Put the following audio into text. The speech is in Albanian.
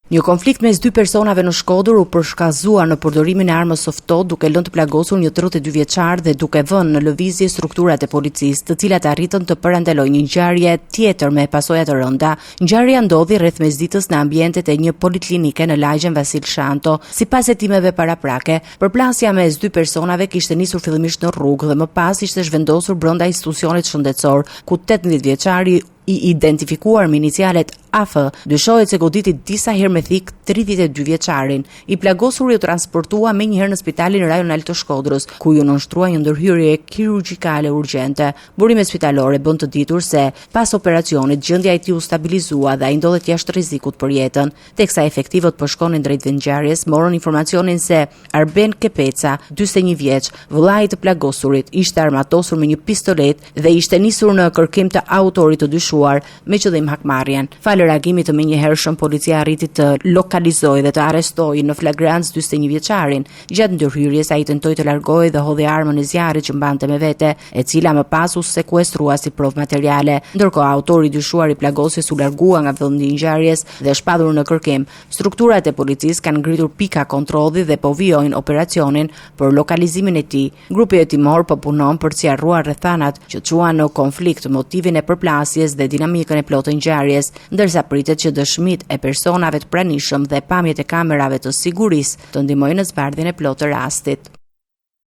Një konflikt mes dy personave në Shkodër u përshkallëzua në përdorimin e armës së ftohtë duke lënë të plagosur një 32 vjeçar dhe duke vënë në lëvizje strukturat e policisë, të cilat arritën të përandalojnë një ngjarje tjetër me pasoja të rënda. Ngjarja ndodhi rreth mesditës në ambientet e një poliklinike në lagjen Vasil Shanto. Sipas hetimeve paraprake, përplasja mes dy personave kishte nisur fillimisht në rrugë dhe më pas ishte zhvendosur brenda institucionit shëndetësor, ku 18 vjeçari i identifikuar me inicialet AF dyshohet se goditi disa herë me thik 32 vjeçarin. I plagosuri u transportua menjëherë në spitalin rajonal të Shkodrës, ku ju nënshtrua një ndërhyrje kirurgjikale urgjente. Burimet spitalore bën të ditur se pas operacionit gjendja e tij u stabilizua dhe ai ndodhet jashtë rrezikut për jetën. Teksa efektivët po shkonin drejt vendngjarjes, morën informacionin se Arben Kepeca, 41 vjeç, vëllai i të plagosurit, ishte armatosur me një pistolet dhe ishte nisur në kërkim të autorit të dyshuar me qëllim hakmarrjen. Falë reagimit të menjëhershëm, policia arriti të lokalizojë dhe të arrestojë në flagrancë 41 vjeçarin. Gjatë ndërhyrjes ai tentoi të largohej dhe hodhi armën e zjarrit që mbante me vete, e cila më pas u sekuestrua si provë materiale. Ndërkohë autori i dyshuar i plagosjes u largua nga vendi i ngjarjes dhe shpadhur në kërkim. Strukturat e policisë kanë ngritur pika kontrolli dhe po vijojnë operacionin për lokalizimin e tij. Grupi hetimor po punon për të sqaruar rrethanat që çuan në konflikt, motivin e përplasjes dhe dinamikën e plotë të ngjarjes, ndërsa pritet që dëshmitë e personave të pranishëm dhe pamjet e kamerave të sigurisë të ndihmojnë në zbardhjen e plotë të rastit.